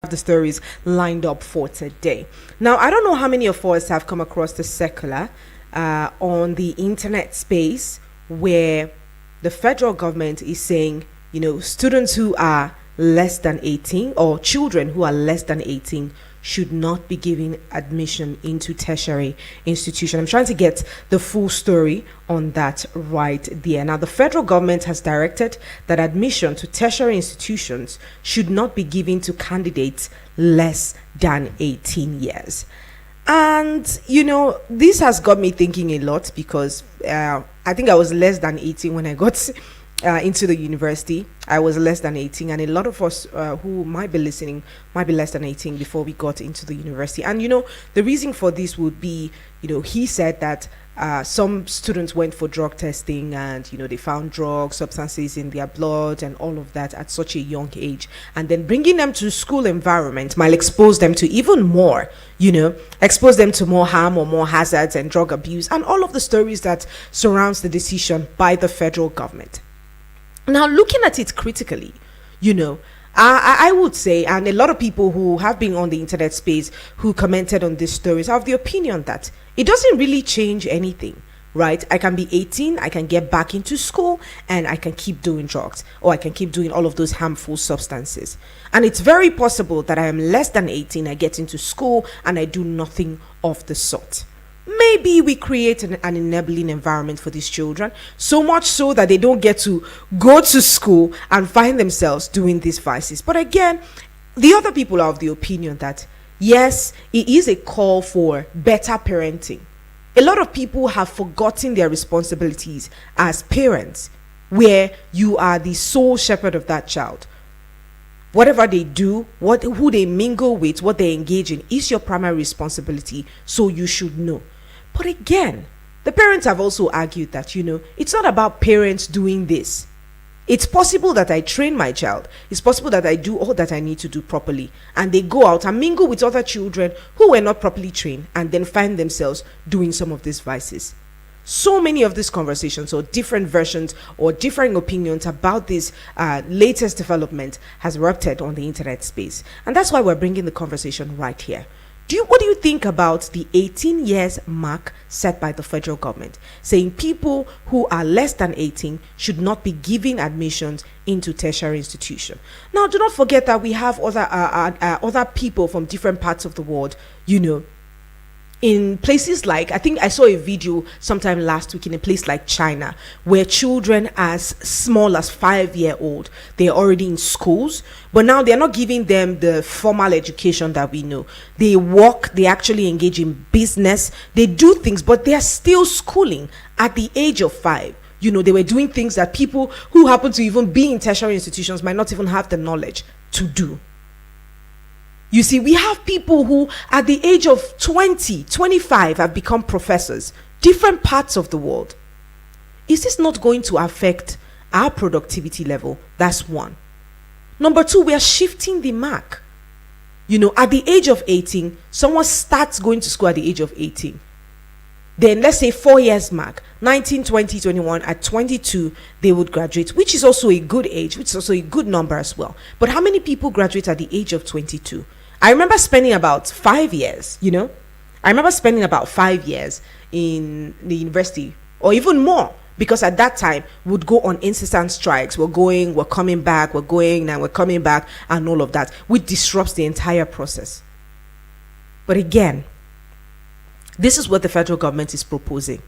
the stories lined up for today. Now, I don't know how many of us have come across the circular on the internet space where the federal government is saying, students who are less than 18 or children who are less than 18 should not be given admission into tertiary institution. I'm trying to get the full story on that right there. Now, the federal government has directed that admission to tertiary institutions should not be given to candidates less than 18 years. And, this has got me thinking a lot because I think I was less than 18 when I got into the university. I was less than 18, and a lot of us who might be listening might be less than 18 before we got into the university. And the reason for this would be, he said that some students went for drug testing and they found drug substances in their blood and all of that at such a young age, and then bringing them to school environment might expose them to even more, expose them to more harm or more hazards and drug abuse and all of the stories that surrounds the decision by the federal government. Now, looking at it critically, I would say, and a lot of people who have been on the internet space who commented on these stories have the opinion that it doesn't really change anything, right? I can be 18, I can get back into school, and I can keep doing drugs, or I can keep doing all of those harmful substances. And it's very possible that I am less than 18, I get into school, and I do nothing of the sort. Maybe we create an enabling environment for these children, so much so that they don't get to go to school and find themselves doing these vices. But again, the other people are of the opinion that, yes, it is a call for better parenting. A lot of people have forgotten their responsibilities as parents, where you are the sole shepherd of that child. Whatever they do, who they mingle with, what they engage in is your primary responsibility, so you should know. But again, the parents have also argued that, it's not about parents doing this. It's possible that I train my child. It's possible that I do all that I need to do properly. And they go out and mingle with other children who were not properly trained and then find themselves doing some of these vices. So many of these conversations or different versions or differing opinions about this latest development has erupted on the internet space. And that's why we're bringing the conversation right here. What do you think about the 18 years mark set by the federal government, saying people who are less than 18 should not be given admissions into tertiary institution? Now, do not forget that we have other people from different parts of the world, in places like, I think I saw a video sometime last week in a place like China, where children as small as 5-year-old, they're already in schools, but now they're not giving them the formal education that we know. They work, they actually engage in business, they do things, but they're still schooling at the age of 5. They were doing things that people who happen to even be in tertiary institutions might not even have the knowledge to do. You see, we have people who at the age of 20, 25 have become professors, different parts of the world. Is this not going to affect our productivity level? That's one. Number two, we are shifting the mark. At the age of 18, someone starts going to school at the age of 18. Then let's say 4 years mark, 19, 20, 21, at 22, they would graduate, which is also a good age, which is also a good number as well. But how many people graduate at the age of 22? I remember spending about 5 years, I remember spending about 5 years in the university, or even more, because at that time, we'd go on incessant strikes. We're coming back, we're going, and we're coming back, and all of that, which disrupts the entire process. But again, this is what the federal government is proposing,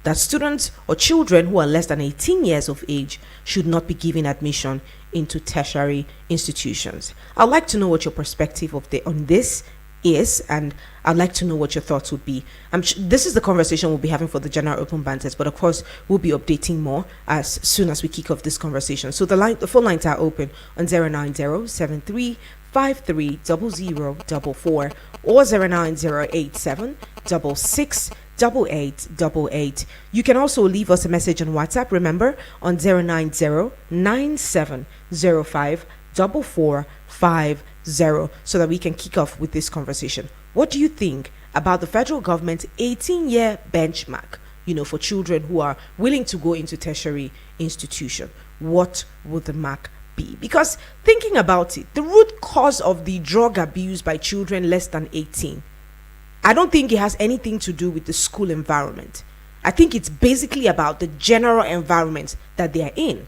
that students or children who are less than 18 years of age should not be given admission into tertiary institutions. I'd like to know what your perspective on this is, and I'd like to know what your thoughts would be. This is the conversation we'll be having for the general open banters, but of course we'll be updating more as soon as we kick off this conversation. So the phone lines are open on 09073 530044 or 09087 668888. You can also leave us a message on WhatsApp, remember, on 09097054450, so that we can kick off with this conversation. What do you think about the federal government's 18-year benchmark, for children who are willing to go into tertiary institution? What would the mark be? be? Because thinking about it, the root cause of the drug abuse by children less than 18, I don't think it has anything to do with the school environment. I think it's basically about the general environment that they are in.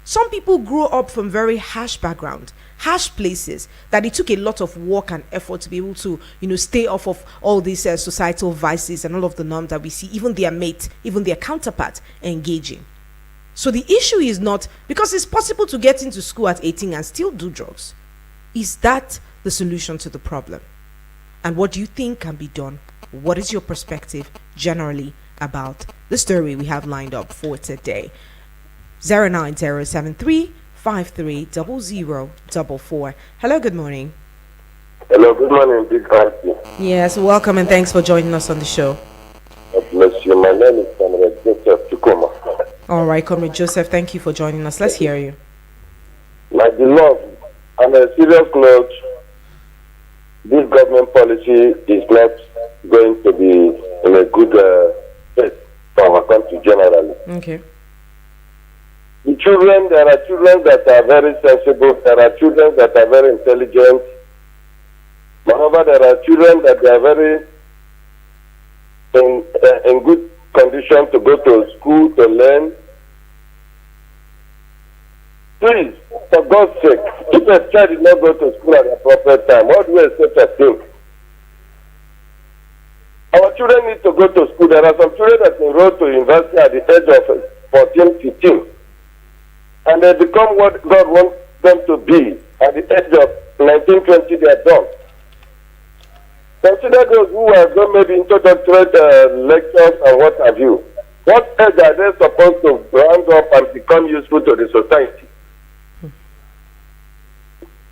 Some people grow up from very harsh background, harsh places, that it took a lot of work and effort to be able to, stay off of all these societal vices and all of the norms that we see, even their mate, even their counterpart engaging. So the issue is not, because it's possible to get into school at 18 and still do drugs. Is that the solution to the problem? And what do you think can be done? What is your perspective generally about the story we have lined up for today? 09073530044. Hello, good morning. Hello, good morning, Big Auntie. Yes, welcome and thanks for joining us on the show. God bless you. My name is Comrade Joseph Tukoma. All right, Comrade Joseph, thank you for joining us. Let's hear you. My beloved, on a serious note, this government policy is not going to be in a good state for our country generally. Okay. The children, there are children that are very sensible, there are children that are very intelligent. Moreover, there are children that are very in good condition to go to school to learn. Please, for God's sake, if a child did not go to school at the appropriate time, what do we expect of him? Our children need to go to school. There are some children that enroll to university at the age of 14, 15. And they become what God wants them to be. At the age of 19, 20, they are done. Consider those who are going maybe introductory lectures and what have you. What age are they supposed to round up and become useful to the society?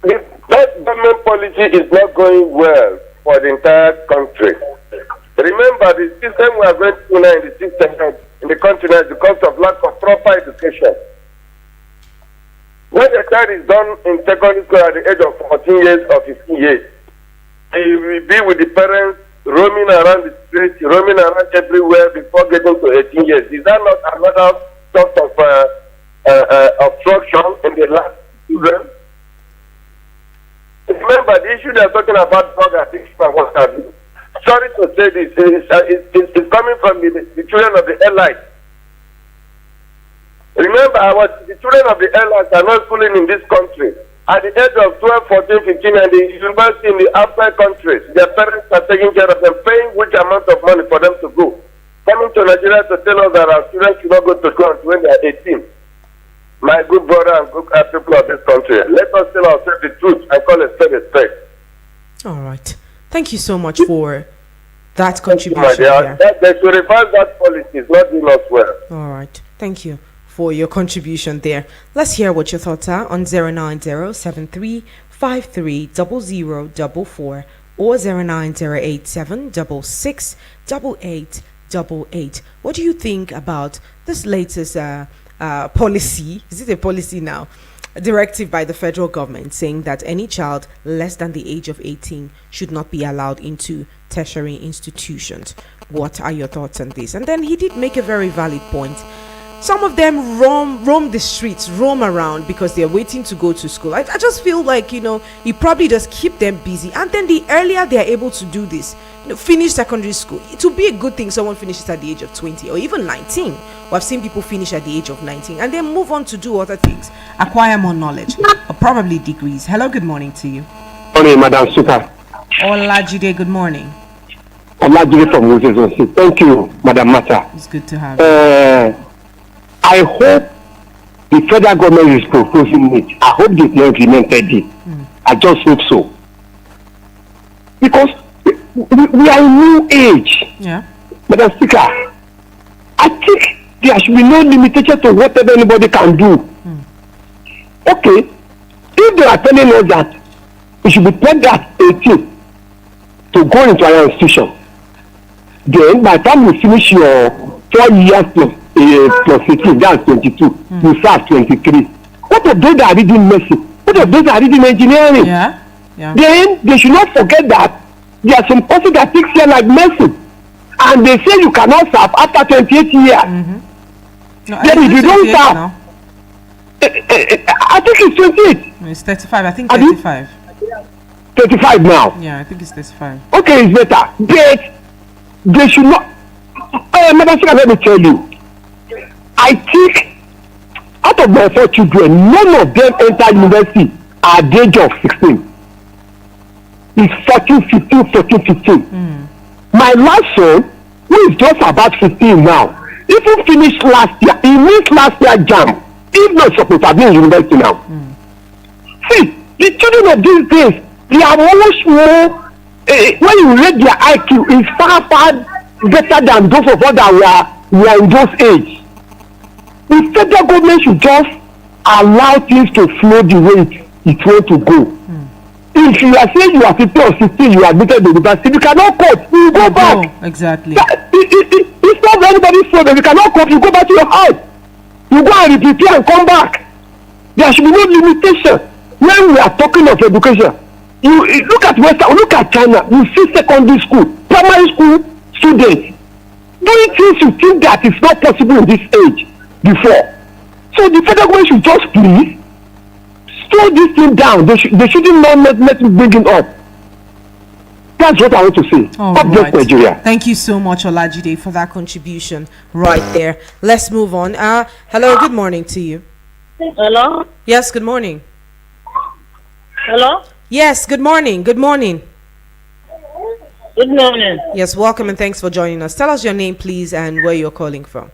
That government policy is not going well for the entire country. Remember, the system we are going through now in the system in the country now is because of lack of proper education. When the child is done in secondary school at the age of 14 years or 15 years, he will be with the parents roaming around the streets, roaming around everywhere before getting to 18 years. Is that not another sort of obstruction in the last children? Remember, the issue they are talking about drug addiction and what have you. Sorry to say this, it's coming from the children of the airlines. Remember, the children of the airlines are not schooling in this country. At the age of 12, 14, 15, and the university in the outside countries, their parents are taking care of them, paying which amount of money for them to go. Coming to Nigeria to tell us that our students should not go to school when they are 18. My good brother and good people of this country, let us tell ourselves the truth and call a spade a spade. All right. Thank you so much for that contribution. They should revise that policy. It's not doing us well. All right. Thank you for your contribution there. Let's hear what your thoughts are on 09073530044 or 09087668888. What do you think about this latest policy? Is it a policy now? A directive by the federal government saying that any child less than the age of 18 should not be allowed into tertiary institutions. What are your thoughts on this? And then he did make a very valid point. Some of them roam the streets, roam around because they're waiting to go to school. I just feel like, you probably just keep them busy. And then the earlier they're able to do this, finish secondary school, it will be a good thing someone finishes at the age of 20 or even 19. I've seen people finish at the age of 19 and then move on to do other things, acquire more knowledge, or probably degrees. Hello, good morning to you. Morning, Madam Suka. Olajide, good morning. Olajide from Moses. Thank you, Madam Mata. It's good to have you. I hope the federal government is proposing it. I hope they not implemented it. I just hope so. Because we are in new age. Yeah. Madam Speaker, I think there should be no limitation to whatever anybody can do. Okay, if they are telling us that we should be taught at 18 to go into our institution, then by the time you finish your 4 years plus 15, that's 22, you start 23. What of those that are reading medicine? What of those that are reading engineering? Yeah. Then they should not forget that there are some courses that take years like medicine, and they say you cannot serve after 28 years. No, then if you don't serve, I think it's 28. It's 35. I think Abi? 35. 35 now. Yeah, I think it's 35. Okay, it's better. But they should not. Madam Speaker, let me tell you. I think out of my 4 children, none of them enter university at the age of 16. It's 14, 15, 14, 15. My last son, who is just about 15 now, even finished last year. He missed last year jam. He's not supposed to be in university now. See, the children of these days, they are much more. When you rate their IQ, is far better than those of us that were in those age. The federal government should just allow things to flow the way it wants to go. If you are saying you are 15 or 16, you are admitted to the university, you cannot cope, you go back. Exactly. It's not anybody's fault. You cannot cope, you go back to your house. You go and repeat and come back. There should be no limitation. When we are talking of education, you look at Western, look at China, you see secondary school, primary school students doing things you think that is not possible in this age before. So the federal government should just please slow this thing down. They shouldn't let it bring it up. That's what I want to say. Right. Nigeria. Thank you so much, Olajide, for that contribution right there. Let's move on. Hello, good morning to you. Hello? Yes, good morning. Hello? Yes, good morning. Good morning. Good morning. Yes, welcome and thanks for joining us. Tell us your name, please, and where you're calling from.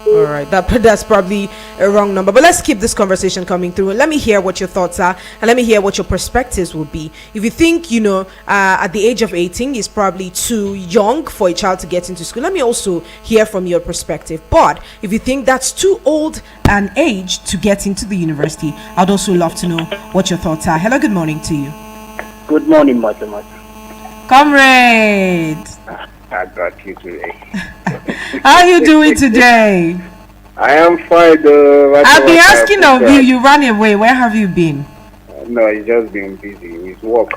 All right, that's probably a wrong number, but let's keep this conversation coming through. Let me hear what your thoughts are, and let me hear what your perspectives will be. If you think, at the age of 18 is probably too young for a child to get into school, let me also hear from your perspective. But if you think that's too old an age to get into the university, I'd also love to know what your thoughts are. Hello, good morning to you. Good morning, Mathematics. Comrade, I got you today. how are you doing today? I am fine. I've been asking of you. You ran away. Where have you been? No, it's just been busy with work.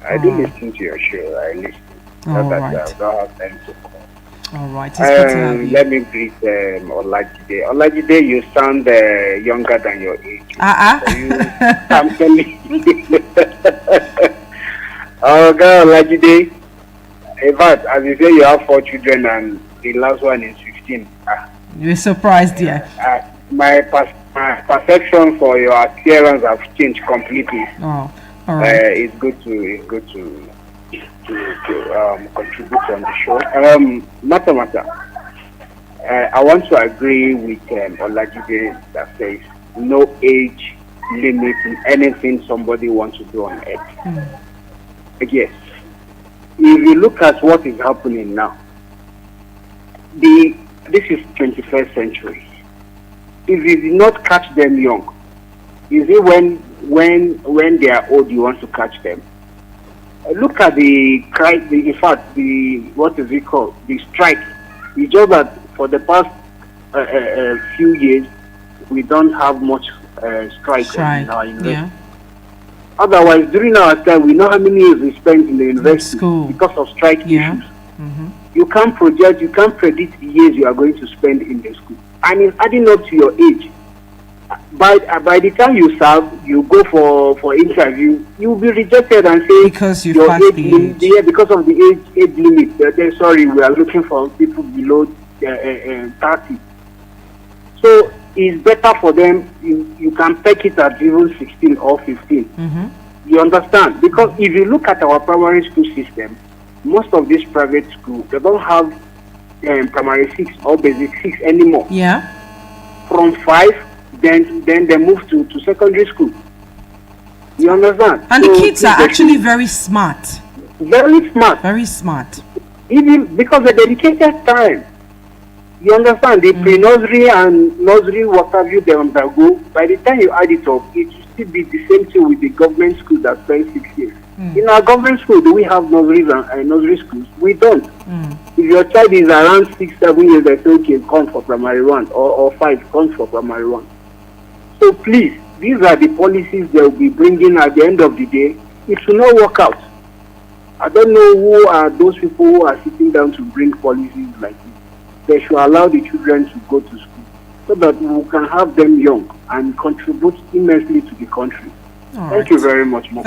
I do listen to your show. I listen. All Not right. that I don't have time to call. All right. It's good to have you. Let me greet Olajide. Olajide, you sound younger than your age. I'm telling you. Oh God, Olajide. In fact, as you say, you have 4 children and the last one is 15. You're surprised, yeah. My perception for your appearance have changed completely. Oh, all right. It's good to contribute on the show. Matter. I want to agree with Olajide that says no age limit in anything somebody wants to do on earth. Yes. If you look at what is happening now, this is 21st century. If you did not catch them young, is it when they are old you want to catch them? Look at what is it called? The strike. It's just that for the past few years, we don't have much strike in our university. Yeah. Otherwise, during our time, we know how many years we spent in the university because of strike issues. You can't project, you can't predict the years you are going to spend in the school. And it's adding up to your age. By the time you serve, you go for interview, you will be rejected and say because you your passed age the limit, age. yeah, because of the age limit. They're sorry, we are looking for people below 30. So it's better for them. You can take it at even 16 or 15. You understand? Because if you look at our primary school system, most of these private schools, they don't have primary 6 or basic 6 anymore. Yeah. From 5, then they move to secondary school. You understand? And the kids are actually very smart. Very smart. Very smart. Even because the dedicated time. You understand? The pre-nursery and nursery, what have you, they undergo. By the time you add it up, it will still be the same thing with the government school that spends 6 years. In our government school, do we have nurseries and nursery schools? We don't. If your child is around 6, 7 years, they say, okay, come for primary 1 or 5, come for primary 1. So please, these are the policies they will be bringing at the end of the day. It will not work out. I don't know who are those people who are sitting down to bring policies like this. they should allow the children to go to school so that we can have them young and contribute immensely to the country. Thank you very much, Mr.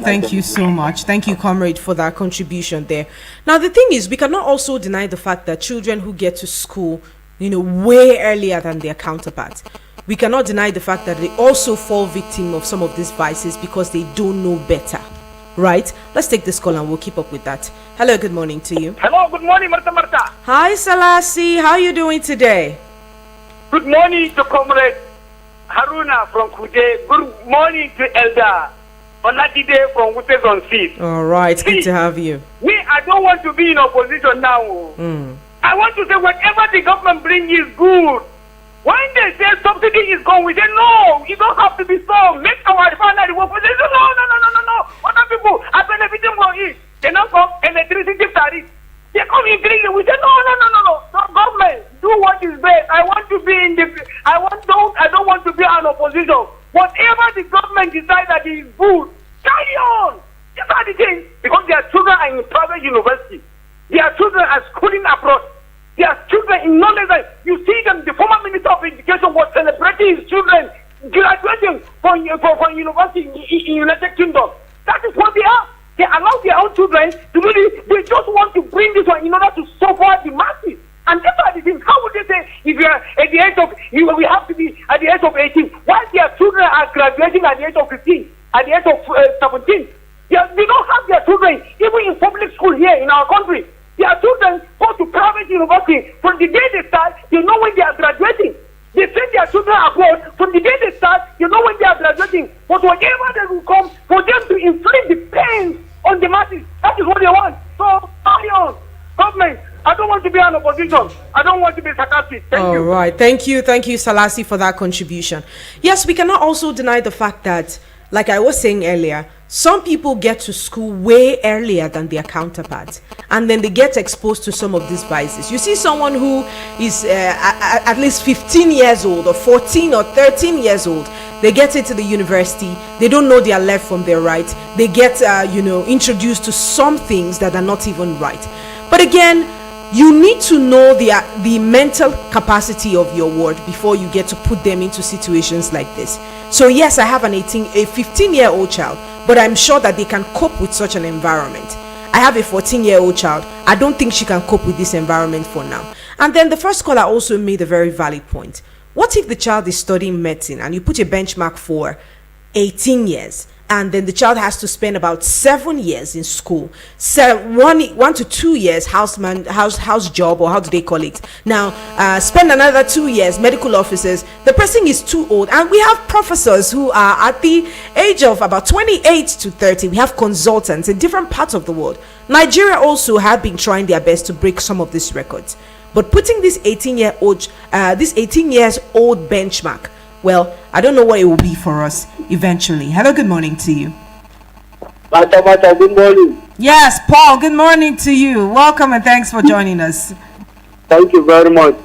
Thank you so much. Thank you, comrade, for that contribution there. Now, the thing is, we cannot also deny the fact that children who get to school, way earlier than their counterparts, we cannot deny the fact that they also fall victim of some of these vices because they don't know better. Right? Let's take this call and we'll keep up with that. Hello, good morning to you. Hello, good morning, Martha. Hi, Salasi. How are you doing today? Good morning to Comrade Haruna from Kude. Good morning to Elder Oladide from Wutes on Seat. All right, good to have you. I don't want to be in opposition now. I want to say whatever the government brings is good. When they say subsidy is gone, we say no, it don't have to be so. Make our refinery work. We say no. Other people are benefiting from it. They don't come electricity tariff. They come increase it. We say no. So government, do what is best. I want to be in the. I don't want to be an opposition. Whatever the government decides that is good, carry on. These are the things because their children are in private university. Their children are schooling abroad. Their children in knowledge. You see them. The former minister of education was celebrating his children graduating from university in United Kingdom. That is what they are. They allow their own children to really. They just want to bring this one in order to suffer the masses. And these are the things. How would they say if you are at the age of we have to be at the age of 18? While their children are graduating at the age of 15, at the age of 17, they don't have their children even in public school here in our country. Their children go to private university. From the day they start, they know when they are graduating. They send their children abroad. From the day they start, they know when they are graduating. But whatever they will come, for them to inflict the pain on the masses, that is what they want. So, carry on. Government, I don't want to be an opposition. I don't want to be sarcastic. Thank you. All right. Thank you, Salasi, for that contribution. Yes, we cannot also deny the fact that, like I was saying earlier, some people get to school way earlier than their counterparts, and then they get exposed to some of these vices. You see someone who is at least 15 years old or 14 or 13 years old, they get into the university, they don't know their left from their right, they get introduced to some things that are not even right. But again, you need to know the mental capacity of your ward before you get to put them into situations like this. So yes, I have a 15-year-old child, but I'm sure that they can cope with such an environment. I have a 14-year-old child. I don't think she can cope with this environment for now. And then the first caller also made a very valid point. What if the child is studying medicine and you put a benchmark for 18 years? And then the child has to spend about 7 years in school, so 1 to 2 years house job, or how do they call it now, spend another 2 years medical officers. The person is too old, and we have professors who are at the age of about 28 to 30. We have consultants in different parts of the world. Nigeria also have been trying their best to break some of these records, but putting this 18 years old benchmark, well, I don't know what it will be for us eventually. Hello, good morning to you. Mata, good morning. Yes, Paul, good morning to you. Welcome and thanks for joining us. Thank you very much.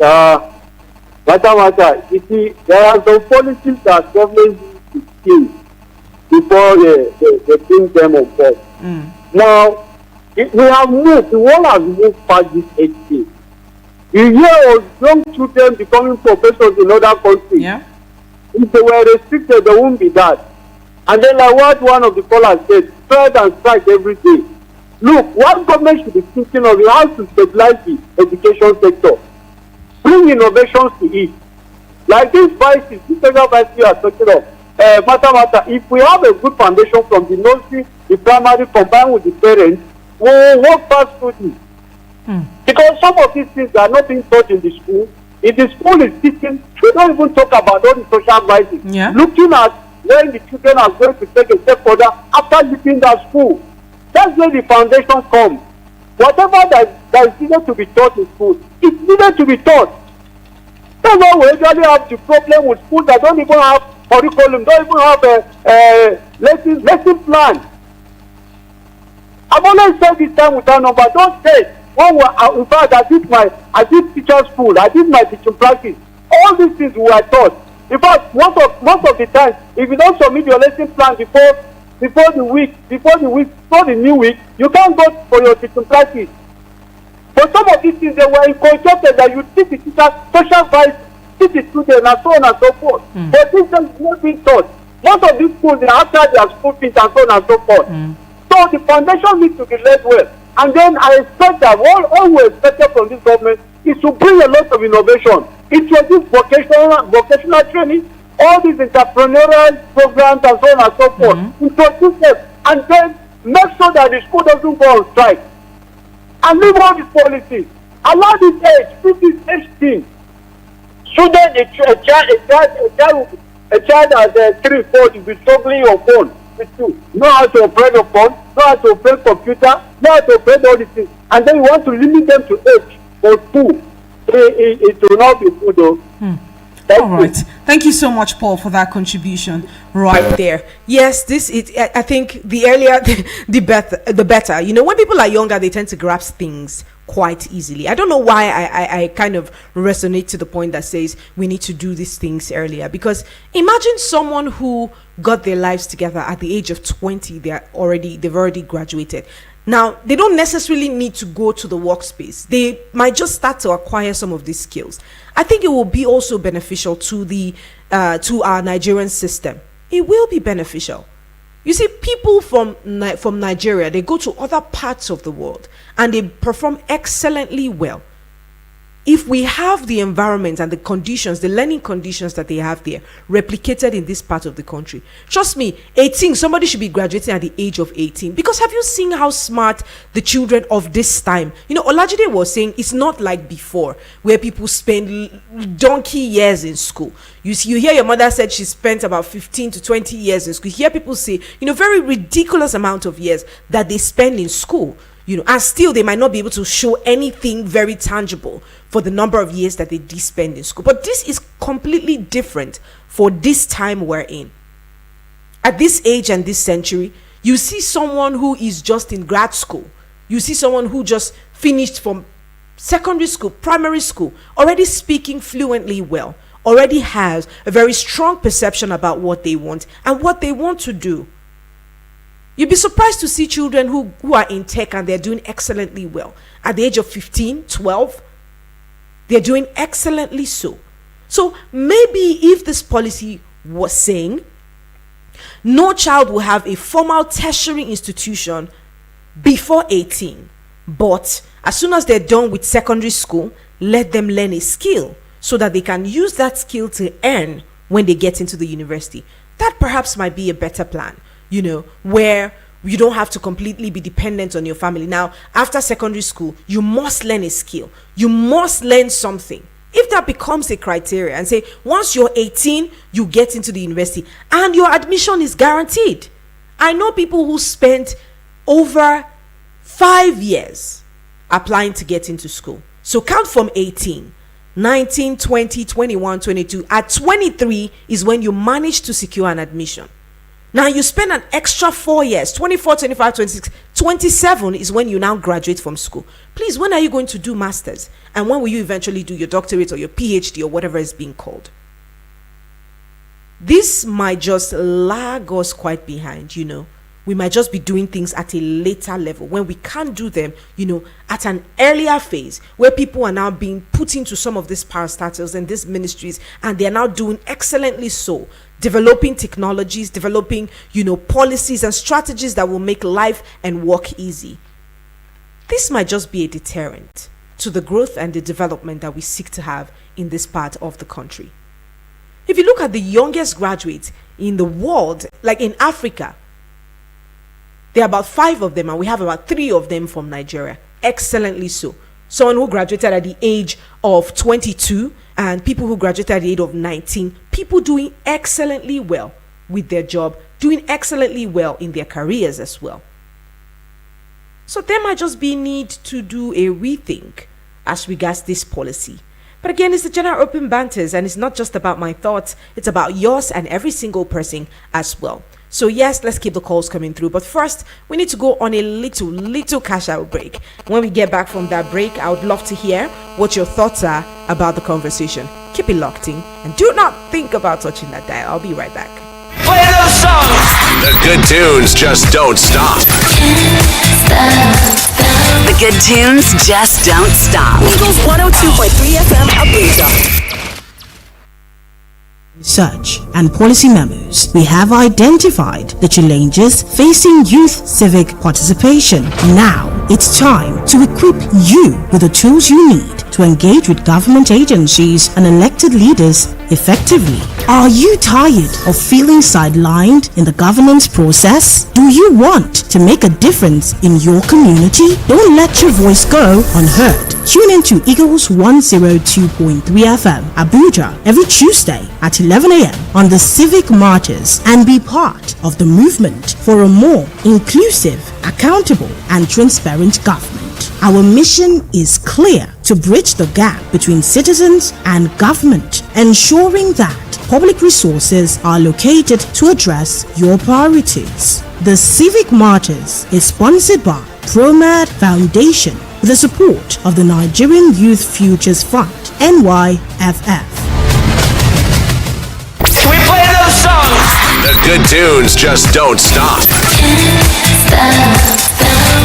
Mata, you see, there are some policies that government needs to change before they bring them on board. Now, we have moved, the world has moved past this 18. You hear of young children becoming professors in other countries. Yeah. If they were restricted, there won't be that. And then like what one of the callers said, strike and strike every day. Look, what government should be thinking of is how to stabilize the education sector. Bring innovations to it. Like these vices, this federal vices we are talking of. Mata, if we have a good foundation from the nursery, the primary, combined with the parents, we'll work fast through this. Because some of these things are not being taught in the school. If the school is teaching, they don't even talk about all the social vices. Yeah. Looking at when the children are going to take a step further after leaving that school. That's where the foundation comes. Whatever that is needed to be taught in school, it's needed to be taught. That's why we usually have the problem with schools that don't even have curriculum, don't even have a lesson plan. I've always said this time without number, don't say, in fact, I did teacher school, I did my teaching practice. All these things were taught. In fact, most of the time, if you don't submit your lesson plan before the new week, you can't go for your teaching practice. But some of these things, they were inculcated that you teach the teacher social vice, teach the student, and so on and so forth. But this is not being taught. Most of these schools, they are after their school fees and so on and so forth. So the foundation needs to be laid well. And then I expect that all we expected from this government is to bring a lot of innovation, introduce vocational training, all these entrepreneurial programs and so on and so forth, introduce them, and then make sure that the school doesn't go on strike. And leave all these policies. Allow this age, 15, 16. Student, a child as 3, 4 will be struggling your phone with you. Know how to operate your phone, know how to operate computer, know how to operate all these things. And then you want to limit them to age for 2. It will not be good though. All right. Thank you so much, Paul, for that contribution. Right there. Yes, I think the earlier the better. You know, when people are younger, they tend to grasp things quite easily. I don't know why I kind of resonate to the point that says we need to do these things earlier, because imagine someone who got their lives together at the age of 20, they've already graduated. Now, they don't necessarily need to go to the workspace. They might just start to acquire some of these skills. I think it will be also beneficial to to our Nigerian system. It will be beneficial. You see, people from Nigeria, they go to other parts of the world and they perform excellently well. If we have the environment and the conditions, the learning conditions that they have there replicated in this part of the country, trust me, 18, somebody should be graduating at the age of 18. Because have you seen how smart the children of this time, you know, Olajide was saying it's not like before where people spend donkey years in school. You hear your mother said she spent about 15 to 20 years in school. You hear people say, you know, very ridiculous amount of years that they spend in school. You know, and still they might not be able to show anything very tangible for the number of years that they did spend in school. But this is completely different for this time we're in. At this age and this century, you see someone who is just in grad school. You see someone who just finished from secondary school, primary school, already speaking fluently well, already has a very strong perception about what they want and what they want to do. You'd be surprised to see children who are in tech and they're doing excellently well. At the age of 15, 12, they're doing excellently so. So maybe if this policy was saying no child will have a formal tertiary institution before 18, but as soon as they're done with secondary school, let them learn a skill so that they can use that skill to earn when they get into the university. That perhaps might be a better plan. You know, where you don't have to completely be dependent on your family. Now, after secondary school, you must learn a skill. You must learn something. If that becomes a criteria and say, once you're 18, you get into the university and your admission is guaranteed. I know people who spent over 5 years applying to get into school. So count from 18, 19, 20, 21, 22. At 23 is when you manage to secure an admission. Now you spend an extra 4 years, 24, 25, 26, 27 is when you now graduate from school. Please, when are you going to do masters? And when will you eventually do your doctorate or your PhD or whatever is being called? This might just lag us quite behind, you know. We might just be doing things at a later level when we can't do them, you know, at an earlier phase where people are now being put into some of these parastatals and these ministries, and they're now doing excellently so, developing technologies, developing, you know, policies and strategies that will make life and work easy. This might just be a deterrent to the growth and the development that we seek to have in this part of the country. If you look at the youngest graduates in the world, like in Africa, there are about 5 of them, and we have about 3 of them from Nigeria. Excellently so. Someone who graduated at the age of 22 and people who graduated at the age of 19. People doing excellently well with their job, doing excellently well in their careers as well. So there might just be need to do a rethink as regards this policy. But again, it's the general open banters, and it's not just about my thoughts. It's about yours and every single person as well. So yes, let's keep the calls coming through. But first, we need to go on a little cash out break. When we get back from that break, I would love to hear what your thoughts are about the conversation. Keep it locked in and do not think about touching that dial. I'll be right back. Play those songs. The good tunes just don't stop. The good tunes just don't stop. Eagles 102.3 FM Abuja. Research and policy memos, we have identified the challenges facing youth civic participation. Now it's time to equip you with the tools you need to engage with government agencies and elected leaders effectively. Are you tired of feeling sidelined in the governance process? Do you want to make a difference in your community? Don't let your voice go unheard. Tune into Eagles 102.3 FM Abuja every Tuesday at 11 a.m. on the Civic Martyrs and be part of the movement for a more inclusive, accountable, and transparent government. Our mission is clear: to bridge the gap between citizens and government, ensuring that public resources are located to address your priorities. The Civic Martyrs is sponsored by ProMed Foundation with the support of the Nigerian Youth Futures Fund, NYFF. We play those songs. The good tunes just don't stop.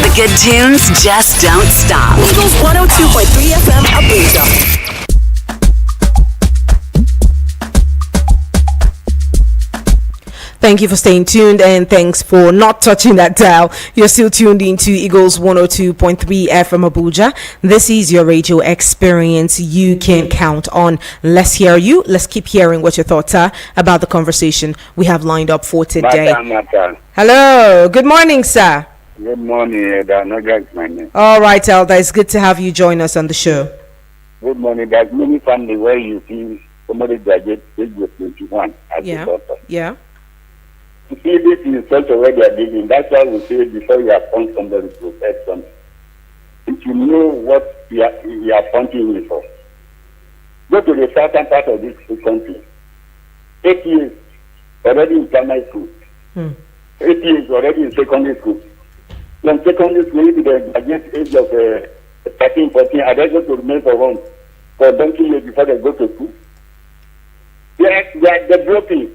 The good tunes just don't stop. Eagles 102.3 FM Abuja. Thank you for staying tuned, and thanks for not touching that dial. You're still tuned into Eagles 102.3 FM Abuja. This is your radio experience you can count on. Let's hear you. Let's keep hearing what your thoughts are about the conversation we have lined up for today. Hello. Good morning, sir. Good morning, Elder. No, that's my name. All right, Elder. It's good to have you join us on the show. Good morning. There's many family where you see somebody graduate age of 21 as a daughter. Yeah. You see, this is such a way they are living. That's why we say before you appoint somebody to protect something, if you know what you are appointing me for, go to the southern part of this country. 8 years already in primary school. 8 years already in secondary school. From secondary school, if they graduate age of 13, 14, are they going to remain for home for donkey years before they go to school? They are developing.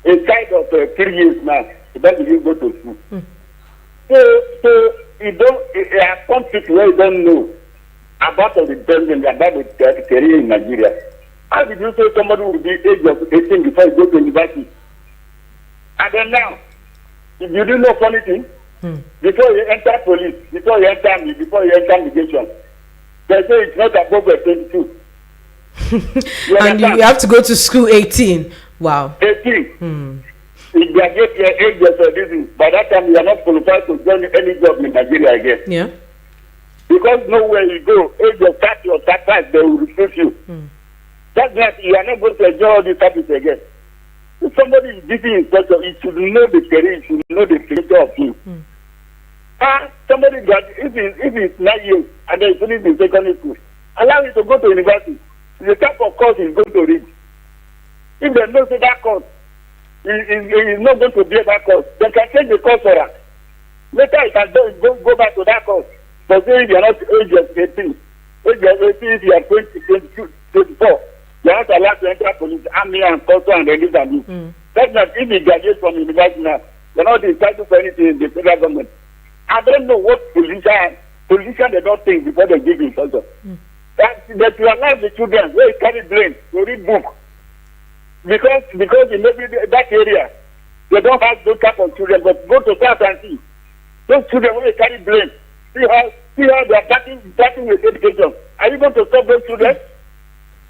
Inside of 3 years now, he doesn't even go to school. So you don't have some people where you don't know about the government, about the career in Nigeria. How did you say somebody will be age of 18 before you go to university? And then now, if you do know funny thing, before you enter police, before you enter army, before you enter immigration, they say it's not above 22. And you have to go to school 18. Wow. 18. If you get your age of this, by that time you are not qualified to join any job in Nigeria again. Yeah. Because nowhere you go, age of 30 or 35, they will refuse you. That's not, you are not going to enjoy all this service again. If somebody is giving instruction, he should know the career, he should know the future of him. Somebody got, if it's 9 years and then finish in secondary school, allow him to go to university. The type of course he's going to read. If they know that course, he is not going to be that course, they can change the course for her. Later he can go back to that course. But say if you are not age of 18, age of 18, if you are 20, 22, 24, you are not allowed to enter police, army, and culture, and this and this. That's not, if you graduate from university now, you are not entitled for anything in the federal government. I don't know what politician they don't think before they give instruction. That you allow the children where you carry brain to read book. Because in maybe that area, they don't have those type of children, but go to South and see. Those children where you carry brain, see how they are starting with education. Are you going to stop those children?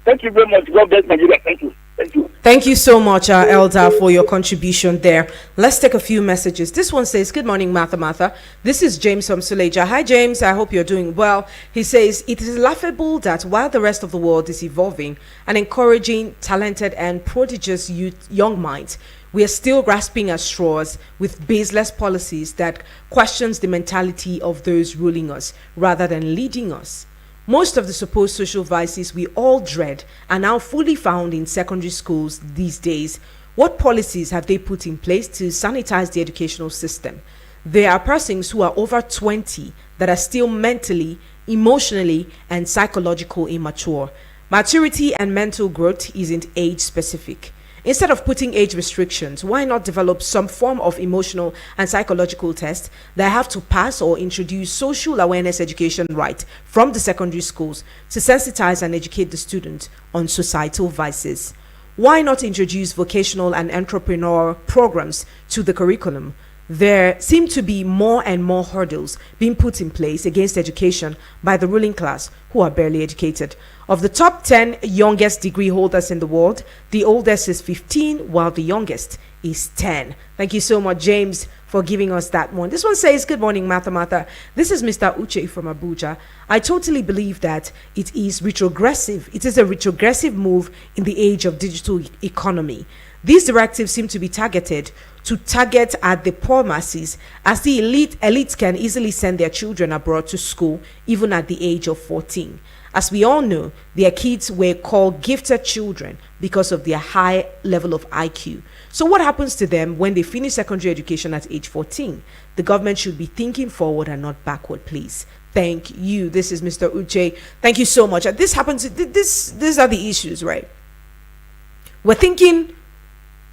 Thank you very much. God bless Nigeria. Thank you. Thank you. Thank you so much, Elder, for your contribution there. Let's take a few messages. This one says, good morning, Martha. This is James from Suleja. Hi, James. I hope you're doing well. He says, it is laughable that while the rest of the world is evolving and encouraging talented and prodigious young minds, we are still grasping at straws with baseless policies that questions the mentality of those ruling us rather than leading us. Most of the supposed social vices we all dread are now fully found in secondary schools these days. What policies have they put in place to sanitize the educational system? There are persons who are over 20 that are still mentally, emotionally, and psychologically immature. Maturity and mental growth isn't age specific. Instead of putting age restrictions, why not develop some form of emotional and psychological test that have to pass, or introduce social awareness education right from the secondary schools to sensitize and educate the student on societal vices? Why not introduce vocational and entrepreneur programs to the curriculum? There seem to be more and more hurdles being put in place against education by the ruling class, who are barely educated. Of the top 10 youngest degree holders in the world, the oldest is 15, while the youngest is 10. Thank you so much, James, for giving us that one. This one says, good morning, Matha. This is Mr. Uche from Abuja. I totally believe that it is retrogressive. It is a retrogressive move in the age of digital economy. These directives seem to be targeted at the poor masses, as the elites can easily send their children abroad to school even at the age of 14. As we all know, their kids were called gifted children because of their high level of IQ. So what happens to them when they finish secondary education at age 14? The government should be thinking forward and not backward, please. Thank you. This is Mr. Uche. Thank you so much. This happens. These are the issues, right? We're thinking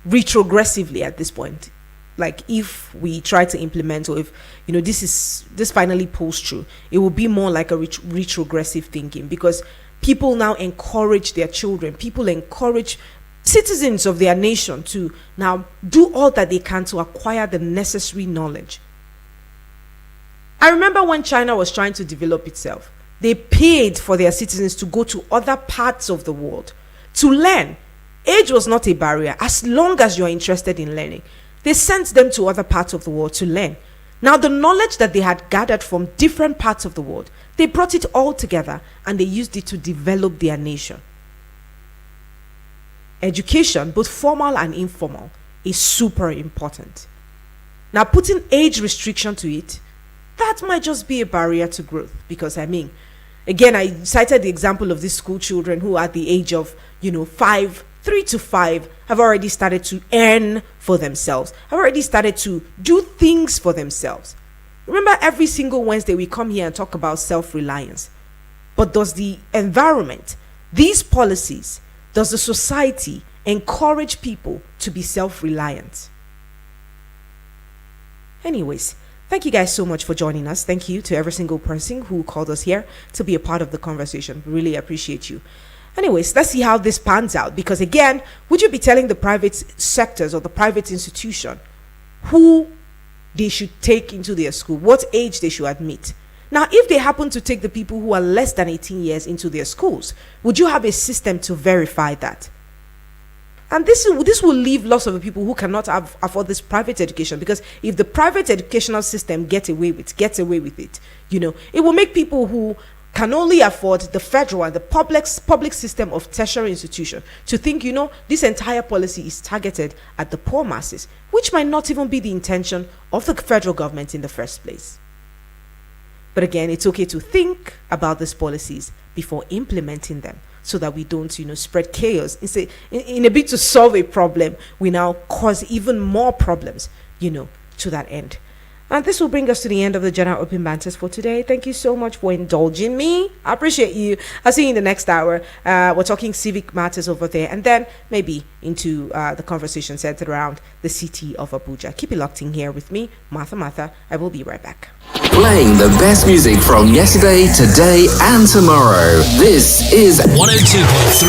retrogressively at this point. Like, if we try to implement, or if this finally pulls through, it will be more like a retrogressive thinking, because people now encourage their children, people encourage citizens of their nation to now do all that they can to acquire the necessary knowledge. I remember when China was trying to develop itself, they paid for their citizens to go to other parts of the world to learn. Age was not a barrier as long as you're interested in learning. They sent them to other parts of the world to learn. Now, the knowledge that they had gathered from different parts of the world, they brought it all together and they used it to develop their nation. Education, both formal and informal, is super important. Now, putting age restriction to it, that might just be a barrier to growth, because again, I cited the example of these school children who at the age of 3 to 5 have already started to earn for themselves, have already started to do things for themselves. Remember, every single Wednesday we come here and talk about self-reliance. But does the environment, these policies, does the society encourage people to be self-reliant? Anyways, thank you guys so much for joining us. Thank you to every single person who called us here to be a part of the conversation. Really appreciate you. Anyways, let's see how this pans out, because again, would you be telling the private sectors or the private institution who they should take into their school, what age they should admit? Now, if they happen to take the people who are less than 18 years into their schools, would you have a system to verify that? And this will leave lots of people who cannot afford this private education, because if the private educational system gets away with it, it will make people who can only afford the federal and the public system of tertiary institution to think, this entire policy is targeted at the poor masses, which might not even be the intention of the federal government in the first place. But again, it's okay to think about these policies before implementing them, so that we don't, spread chaos. In a bit to solve a problem, we now cause even more problems, to that end. And this will bring us to the end of the General Open Banters for today. Thank you so much for indulging me. I appreciate you. I'll see you in the next hour. We're talking civic matters over there, and then maybe into the conversation centered around the city of Abuja. Keep it locked in here with me, Martha. I will be right back. Playing the best music from yesterday, today, and tomorrow. This is 102.3